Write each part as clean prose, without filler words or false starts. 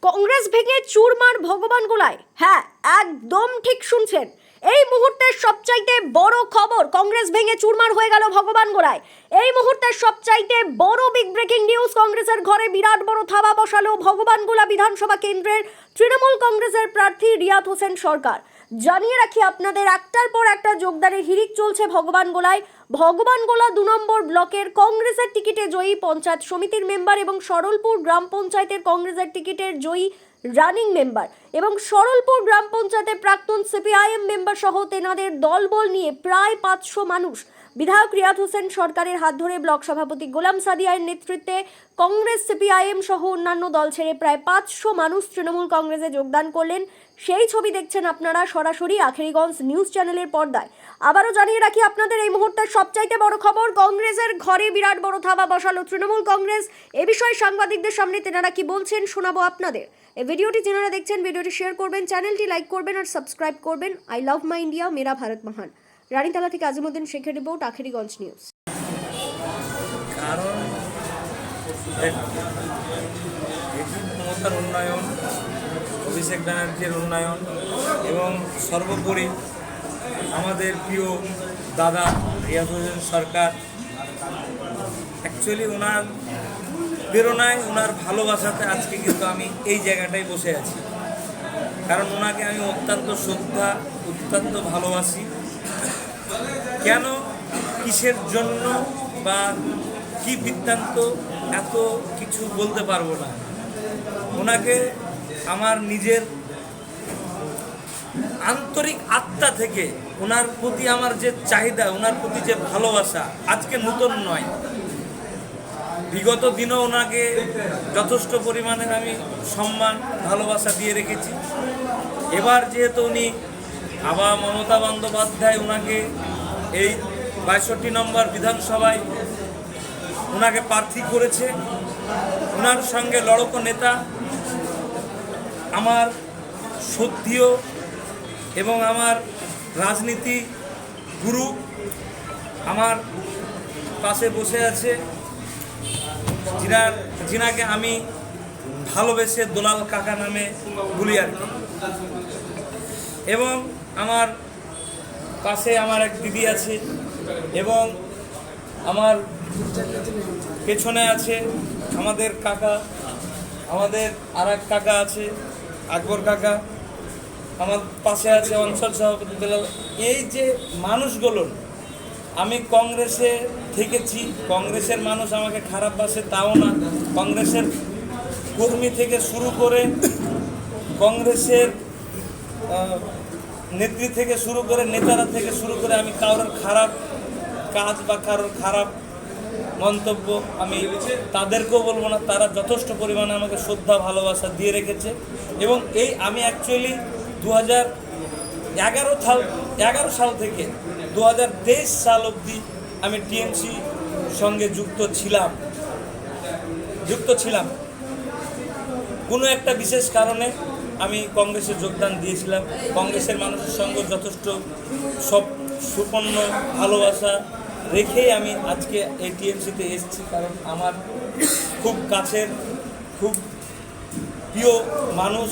কংগ্রেস ভেঙে চুরমার ভগবানগোলায়। হ্যাঁ, একদম ঠিক শুনছেন। এই মুহূর্তের সবচাইতে বড় খবর, কংগ্রেস ভেঙে চুরমার হয়ে গেল ভগবানগোলায়। এই মুহূর্তের সবচাইতে বড় বিগ ব্রেকিং নিউজ, কংগ্রেসের ঘরে বিরাট বড় থাবা বসালো ভগবানগোলা বিধানসভা কেন্দ্রের তৃণমূল কংগ্রেসের প্রার্থী রিয়াত হোসেন সরকার। জানিয়ে রাখি আপনাদের, একটার পর একটা যোগদানের হিড়িক চলছে ভগবানগোলায়। ভগবানগোলা 2 নম্বর ব্লকের কংগ্রেসের টিকিটে জয়ী পঞ্চায়েত সমিতির মেম্বার এবং সরলপুর গ্রাম পঞ্চায়েতের কংগ্রেসের টিকিটের জয়ী রানিং মেম্বার এবং সরলপুর গ্রাম পঞ্চায়েতের প্রাক্তন সিপিআইএম মেম্বার সহ তেনাদের দলবল নিয়ে প্রায় 500 মানুষ বিধায়ক রিয়াত হোসেন সরকারের হাত ধরে ব্লক সভাপতি গোলাম সাদিয়ার নেতৃত্বে কংগ্রেস সিপিআইএম সহ অন্যান্য দল ছেড়ে প্রায় 500 মানুষ তৃণমূল কংগ্রেসে যোগদান করলেন। সেই ছবি দেখছেন আপনারা সরাসরি আখেরিগঞ্জ নিউজ চ্যানেলের পর্দায়। আবারও জানিয়ে রাখি আপনাদের, এই মুহূর্তের সবচাইতে বড় খবর, কংগ্রেসের ঘরে বিরাট বড় থাবা বসালো তৃণমূল কংগ্রেস। এ বিষয়ে সাংবাদিকদের সামনে তেনারা কি বলছেন শোনাবো আপনাদের। এই ভিডিওটি যারা দেখছেন, ভিডিওটি শেয়ার করবেন, চ্যানেলটি লাইক করবেন আর সাবস্ক্রাইব করবেন। আই লাভ মাই ইন্ডিয়া, মেরা ভারত মহান। রানীতলা থেকে আজিমুদ্দিন শেখের রিপোর্ট, আখেরিগঞ্জ নিউজ। কারণ মমতার উন্নয়ন, অভিষেক ব্যানার্জির উন্নয়ন এবং সর্বোপরি আমাদের প্রিয় দাদা রিয়াত হোসেন সরকার, অ্যাকচুয়ালি ওনার প্রেরণায়, ওনার ভালোবাসাতে আজকে কিন্তু আমি এই জায়গাটায় বসে আছি। কারণ ওনাকে আমি অত্যন্ত শ্রদ্ধা, অত্যন্ত ভালোবাসি। কেন, কিসের জন্য বা কি বৃত্তান্ত, এত কিছু বলতে পারবো না। ওনাকে আমার নিজের আন্তরিক আত্মা থেকে ওনার প্রতি আমার যে চাহিদা, ওনার প্রতি যে ভালোবাসা আজকে নতুন নয়, বিগত দিনও ওনাকে যথেষ্ট পরিমাণে আমি সম্মান ভালোবাসা দিয়ে রেখেছি। এবার যেহেতু উনি আবার মমতা বন্দ্যোপাধ্যায় ওনাকে এই ৬২ নম্বর বিধানসভায় ওনাকে প্রার্থী করেছে, ওনার সঙ্গে লড়কো নেতা আমার শ্রদ্ধেয় এবং আমার রাজনীতি গুরু আমার পাশে বসে আছে, যিনাকে আমি ভালোবেসে দোলাল কাকা নামে বলি আর কি। এবং আমার পাশে আমার এক দিদি আছে এবং আমার পেছনে আছে আমাদের কাকা, আমাদের আর এক কাকা আছে আকবর কাকা, আমার পাশে আছে অঞ্চল সভাপতি বেলাল। এই যে মানুষগুলো, আমি কংগ্রেসে থেকেছি, কংগ্রেসের মানুষ আমাকে খারাপ বাসে তাও না। কংগ্রেসের কর্মী থেকে শুরু করে, কংগ্রেসের নেত্রী থেকে শুরু করে, নেতারা থেকে শুরু করে, আমি কারোর খারাপ কাজ বা কারোর খারাপ মন্তব্য আমি তাদেরকেও বলবো না। তারা যথেষ্ট পরিমাণে আমাকে শ্রদ্ধা ভালোবাসা দিয়ে রেখেছে। এবং এই আমি অ্যাকচুয়ালি 2011 সাল থেকে 2023 সাল অবধি আমি টিএমসি সঙ্গে যুক্ত ছিলাম। কোনো একটা বিশেষ কারণে আমি কংগ্রেসে যোগদান দিয়েছিলাম। কংগ্রেসের মানুষের সঙ্গে যথেষ্ট সব সুপন্ন ভালোবাসা রেখেই আমি আজকে এই টিএমসিতে এসেছি। কারণ আমার খুব কাছের, খুব প্রিয় মানুষ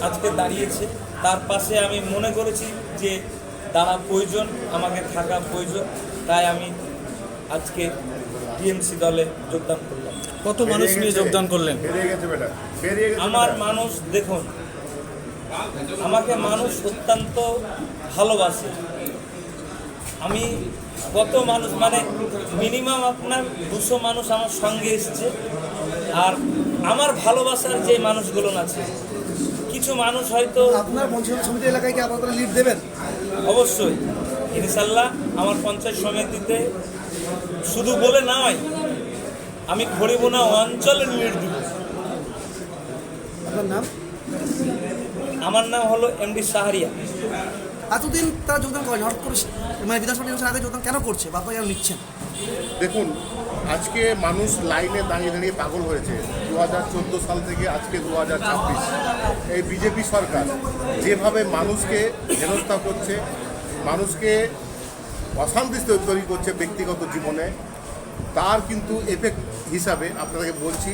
আজকে দাঁড়িয়েছে, তার পাশে আমি মনে করেছি যে দাঁড়া প্রয়োজন, আমাকে থাকা প্রয়োজন, তাই আমি আজকে টিএমসি দলে যোগদান করলাম। কত মানুষ নিয়ে যোগদান করলেন? আমার মানুষ, দেখুন, আমাকে মানুষ অত্যন্ত ভালোবাসে। আমি কত মানুষ, মানে মিনিমাম আপনার 200 মানুষ আমার সঙ্গে এসছে। আর আমার ভালোবাসার যে মানুষগুলো আছে, কিছু মানুষ হয়তো আপনার পঞ্চায়েত সমিতি এলাকায় কি আপনারা লিড দেবেন? অবশ্যই ইনশাল্লাহ আমার পঞ্চায়েত সমিতিতে শুধু বলে নয়, আমি খড়িবোনা অঞ্চলের লিড দিব। আপনার নাম? আমার নাম হলো এমডি শাহরিয়া। এতদিন তারা যোগদান করেন, হঠাৎ করে মানে বিধানসভা নির্বাচনের আগে যোগদান কেন করছে বা আপনারা কেন নিচ্ছেন? দেখুন, আজকে মানুষ লাইনে দাঁড়িয়ে দাঁড়িয়ে পাগল হয়েছে। 2014 সাল থেকে আজকে 2026 এই বিজেপি সরকার যেভাবে মানুষকে হেনস্থা করছে, মানুষকে অশান্তি তৈরি করছে ব্যক্তিগত জীবনে, তার কিন্তু এফেক্ট হিসাবে আপনাদেরকে বলছি,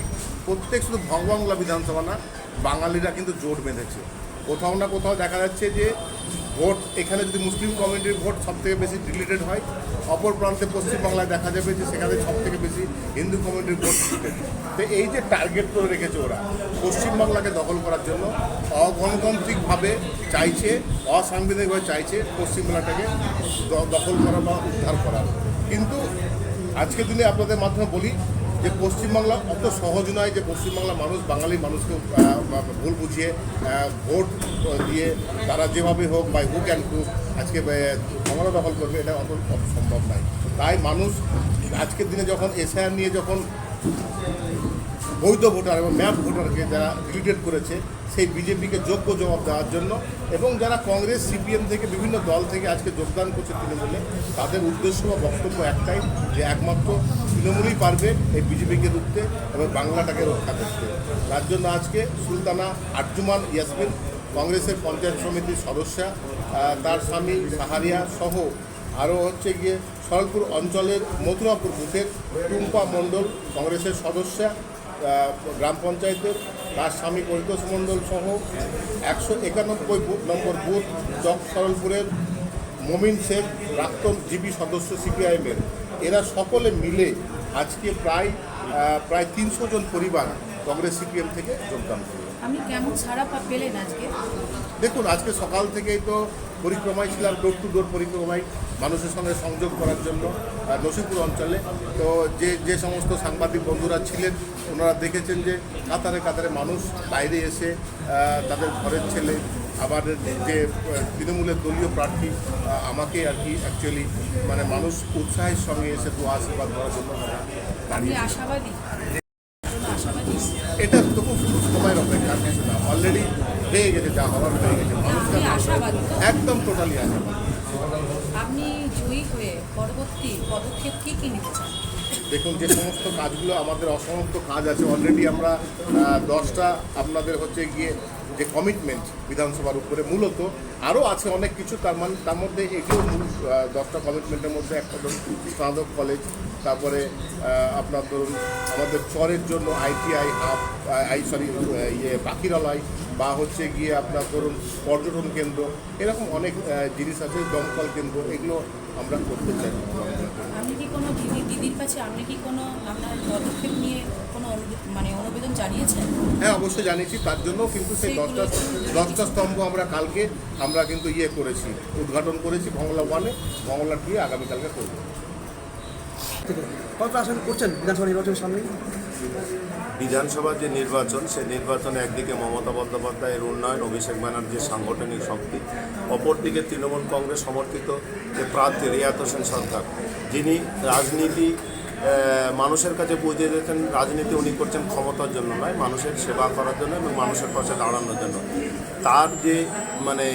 প্রত্যেক শুধু ভগবানগোলা বিধানসভা না, বাঙালিরা কিন্তু জোট বেঁধেছে। কোথাও না কোথাও দেখা যাচ্ছে যে ভোট এখানে যদি মুসলিম কমিউনিটির ভোট সবথেকে বেশি ডিলিটেড হয়, অপর প্রান্তে পশ্চিমবাংলায় দেখা যাবে যে সেখানে সবথেকে বেশি হিন্দু কমিউনিটির ভোট ডিলিটেড। তো এই যে টার্গেট করে রেখেছে ওরা পশ্চিমবাংলাকে দখল করার জন্য, অগণতান্ত্রিকভাবে চাইছে, অসাংবিধানিকভাবে চাইছে পশ্চিমবাংলাটাকে দখল করা বা উদ্ধার করা। কিন্তু আজকের দিনে আপনাদের মাধ্যমে বলি যে পশ্চিমবাংলা অত সহজ নয় যে পশ্চিমবাংলার মানুষ বাঙালি মানুষকে ভুল বুঝিয়ে ভোট দিয়ে তারা যেভাবে হোক বাই হুক অ্যান্ড ক্রুক আজকে ক্ষমতা দখল করবে, এটা অত সম্ভব নয়। তাই মানুষ আজকের দিনে যখন এসআইআর নিয়ে যখন বৈধ ভোটার এবং ম্যাপ ভোটারকে যারা ডিলিটেড করেছে, সেই বিজেপিকে যোগ্য জবাব দেওয়ার জন্য, এবং যারা কংগ্রেস সিপিএম থেকে বিভিন্ন দল থেকে আজকে যোগদান করছে তৃণমূলে, তাদের উদ্দেশ্য বা বক্তব্য একটাই যে একমাত্র তৃণমূলই পারবে এই বিজেপিকে রুখতে এবং বাংলাটাকে রক্ষা করতে। তার জন্য আজকে সুলতানা আরজুমান ইয়াসমিন, কংগ্রেসের পঞ্চায়েত সমিতির সদস্যা, তার স্বামী সাহারিয়া সহ আরও হচ্ছে গিয়ে সরলপুর অঞ্চলের মথুরাপুর বুথের টুম্পা মণ্ডল, কংগ্রেসের সদস্যা গ্রাম পঞ্চায়েতের, তার স্বামী পরিতোষ মণ্ডল সহ 191 নম্বর বুথ চক সরলপুরের মমিন শেখ, প্রাক্তন জিবি সদস্য সিপিআইএমের, এরা সকলে মিলে আজকে প্রায় 300 জন পরিবার কংগ্রেস সিপিএম থেকে যোগদান করবে। আমি কেমন ছাড়া পেলেন আজকে? দেখুন, আজকে সকাল থেকেই তো পরিক্রমায় ছিলাম, ডোর টু ডোর পরিক্রমায় মানুষের সঙ্গে সংযোগ করার জন্য নসিপুর অঞ্চলে। তো যে সমস্ত সাংবাদিক বন্ধুরা ছিলেন ওনারা দেখেছেন যে কাতারে কাতারে মানুষ বাইরে এসে তাদের ঘরের ছেলে, আবার যে তৃণমূলের দলীয় প্রার্থী আমাকে আর কি অ্যাকচুয়ালি মানে মানুষ উৎসাহের সঙ্গে এসে তো আশীর্বাদ করার জন্য আপনি আশাবাদী? আশাবাদী? এটা তো খুব সময়ের অপেক্ষা, কিছু না, অলরেডি হয়ে গেছে, যা হওয়ার হয়ে গেছে। আপনি আশাবাদী? একদম টোটালি আশাবাদী। আপনি জয়ী হয়ে পরবর্তী পদক্ষেপ কী নিতে চান? দেখুন, যে সমস্ত কাজগুলো আমাদের অসমাপ্ত কাজ আছে, অলরেডি আমরা 10টা আপনাদের হচ্ছে গিয়ে যে কমিটমেন্ট বিধানসভার উপরে, মূলত আরও আছে অনেক কিছু, তার মধ্যে এগুলো মূল 10টা কমিটমেন্টের মধ্যে একটা ধরুন স্নাতক কলেজ, তারপরে আপনার ধরুন আমাদের চরের জন্য আইটিআই হাব, পাখিরালয়, বা হচ্ছে গিয়ে আপনার ধরুন পর্যটন কেন্দ্র, এরকম অনেক জিনিস আছে, দমকল কেন্দ্র, এগুলো আমরা করতে চাই। আপনি কি কোনো দিদির কাছে আপনি কি কোনো আপনার পদক্ষেপ নিয়ে কোনো অনুবেদন জানিয়েছেন? হ্যাঁ, অবশ্যই জানিয়েছি। তার জন্য কিন্তু সেই 10টা স্তম্ভ আমরা কিন্তু করেছি, উদ্ঘাটন করেছি মঙ্গলা 1-এ, মঙ্গলা 2-এ আগামীকালকে করব। কতটা আশা করছেন বিধানসভা নির্বাচনের সামনে? বিধানসভার যে নির্বাচন, সেই নির্বাচনে একদিকে মমতা বন্দ্যোপাধ্যায়ের উন্নয়ন, অভিষেক ব্যানার্জির সাংগঠনিক শক্তি, অপরদিকে তৃণমূল কংগ্রেস সমর্থিত যে প্রার্থী রিয়াত হোসেন সরকার, যিনি রাজনীতি মানুষের কাছে পৌঁছে দিয়েছেন। রাজনীতি উনি করছেন ক্ষমতার জন্য নয়, মানুষের সেবা করার জন্য এবং মানুষের পাশে দাঁড়ানোর জন্য। তার যে মানে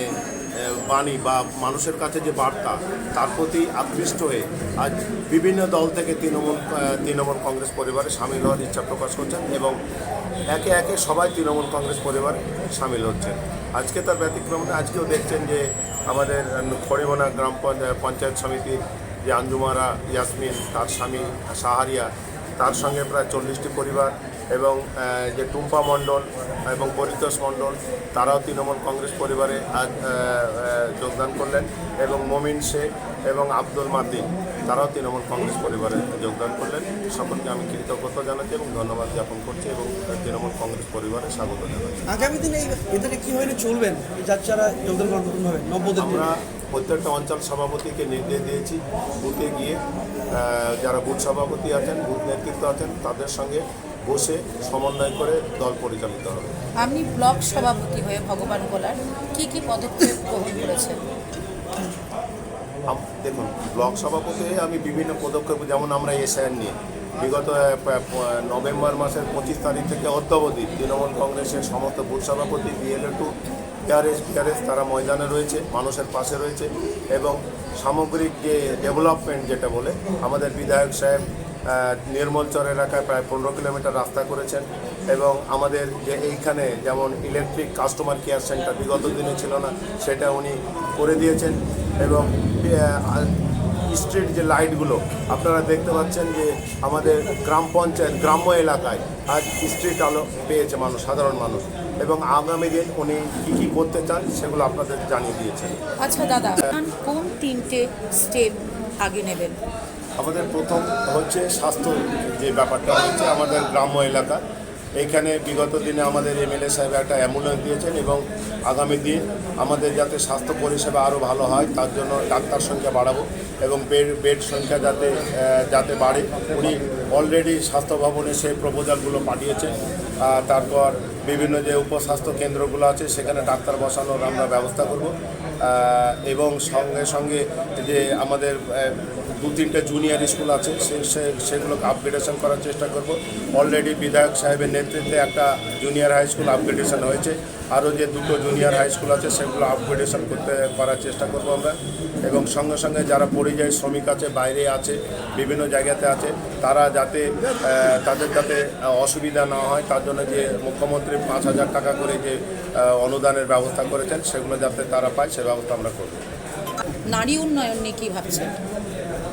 বাণী বা মানুষের কাছে যে বার্তা, তার প্রতি আকৃষ্ট হয়ে আজ বিভিন্ন দল থেকে তৃণমূল কংগ্রেস পরিবারে সামিল হওয়ার ইচ্ছা প্রকাশ করছেন এবং একে একে সবাই তৃণমূল কংগ্রেস পরিবারে সামিল হচ্ছেন। আজকে তার ব্যতিক্রম না, আজকেও দেখছেন যে আমাদের খড়িমোনা গ্রাম পঞ্চায়েত সমিতির যে আঞ্জুমারা ইয়াসমিন, তার স্বামী সাহারিয়া, তার সঙ্গে প্রায় 40টি পরিবার, এবং যে টুম্পা মণ্ডল এবং পরিতোষ মণ্ডল, তারাও তৃণমূল কংগ্রেস পরিবারে আজ যোগদান করলেন, এবং মমিন শেখ এবং আব্দুল মাতিন, তারাও তৃণমূল কংগ্রেস পরিবারে যোগদান করলেন। সকলকে আমি কৃতজ্ঞতা জানাচ্ছি এবং ধন্যবাদ জ্ঞাপন করছি এবং তৃণমূল কংগ্রেস পরিবারে স্বাগত জানাচ্ছি। আগামী দিনে এদেরকে কীভাবে চলবেন যারা যোগদান করেন নতুনভাবে নব্বদের? আমরা প্রত্যেকটা অঞ্চল সভাপতিকে নির্দেশ দিয়েছি বুথে গিয়ে যারা বুথ সভাপতি আছেন, বুথ নেতৃত্ব আছেন, তাদের সঙ্গে বসে সমন্বয় করে দল পরিচালিত হবে। আপনি ব্লক সভাপতি হয়ে ভগবান গোলার কি পদক্ষেপ গ্রহণ করেছেন? দেখুন, ব্লক সভাপতি হয়ে আমি বিভিন্ন পদক্ষেপ, যেমন আমরা এসআইআর নিয়ে বিগত নভেম্বর মাসের 25 তারিখ থেকে অদ্যাবধি তৃণমূল কংগ্রেসের সমস্ত বুথ সভাপতি বিএলএ টু পিআরএস তারা ময়দানে রয়েছে, মানুষের পাশে রয়েছে, এবং সামগ্রিক যে ডেভেলপমেন্ট যেটা বলে আমাদের বিধায়ক সাহেব নির্মলচর এলাকায় প্রায় 15 কিলোমিটার রাস্তা করেছেন, এবং আমাদের যে এইখানে যেমন ইলেকট্রিক কাস্টমার কেয়ার সেন্টার বিগত দিনে ছিল না, সেটা উনি করে দিয়েছেন, এবং স্ট্রিট যে লাইটগুলো আপনারা দেখতে পাচ্ছেন যে আমাদের গ্রাম পঞ্চায়েত গ্রাম্য এলাকায় আজ স্ট্রিট আলো পেয়েছে মানুষ, সাধারণ মানুষ, এবং আগামী দিন উনি কী কী করতে চান সেগুলো আপনাদের জানিয়ে দিয়েছেন। আচ্ছা দাদা, কোন 3টে স্টেপ আগে নেবেন? আমাদের প্রথম হচ্ছে স্বাস্থ্য, যে ব্যাপারটা হচ্ছে আমাদের গ্রাম্য এলাকা, এইখানে বিগত দিনে আমাদের এমএলএ সাহেব একটা অ্যাম্বুলেন্স দিয়েছেন, এবং আগামী দিন আমাদের যাতে স্বাস্থ্য পরিষেবা আরও ভালো হয় তার জন্য ডাক্তার সংখ্যা বাড়াবো এবং বেড সংখ্যা যাতে বাড়ে। উনি অলরেডি স্বাস্থ্য ভবনে সেই প্রপোজালগুলো পাঠিয়েছেন। তারপর বিভিন্ন যে উপস্বাস্থ্য কেন্দ্রগুলো আছে সেখানে ডাক্তার বসানোর আমরা ব্যবস্থা করব, এবং সঙ্গে সঙ্গে যে আমাদের 2-3টে জুনিয়র স্কুল আছে সেগুলোকে আপগ্রেডেশন করার চেষ্টা করব। অলরেডি বিধায়ক সাহেবের নেতৃত্বে একটা জুনিয়র হাই স্কুল আপগ্রেডেশন হয়েছে, আরও যে 2টো জুনিয়র হাই স্কুল আছে সেগুলো আপগ্রেডেশন করার চেষ্টা করব আমরা। এবং সঙ্গে সঙ্গে যারা পরিযায়ী শ্রমিক আছে, বাইরে আছে, বিভিন্ন জায়গাতে আছে, তারা তাদের যাতে অসুবিধা না হয় তার জন্য যে মুখ্যমন্ত্রী 5,000 টাকা করে যে অনুদানের ব্যবস্থা করেছেন সেগুলো যাতে তারা পায় সে ব্যবস্থা আমরা করব। নারী উন্নয়ন নিয়ে কী ভাবছেন?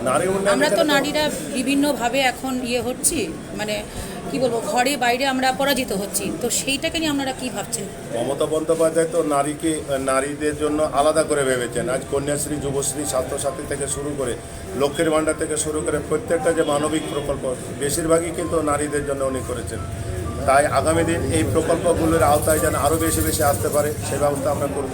নারী উন্নয়ন, আমরা তো নারীরা বিভিন্নভাবে এখন হচ্ছি, মানে কি বলবো, ঘরে বাইরে আমরা পরাজিত হচ্ছি, তো সেইটাকে নিয়ে আপনারা কী ভাবছেন? মমতা বন্দ্যোপাধ্যায় তো নারীদের জন্য আলাদা করে ভেবেছেন। আজ কন্যাশ্রী, যুবশ্রী, স্বাস্থ্যসাথী থেকে শুরু করে লক্ষ্মীর ভাণ্ডার থেকে শুরু করে প্রত্যেকটা যে মানবিক প্রকল্প বেশিরভাগই কিন্তু নারীদের জন্য উনি করেছেন। তাই আগামী দিন এই প্রকল্পগুলোর আওতায় যেন আরও বেশি আসতে পারে সে ব্যবস্থা আমরা করব।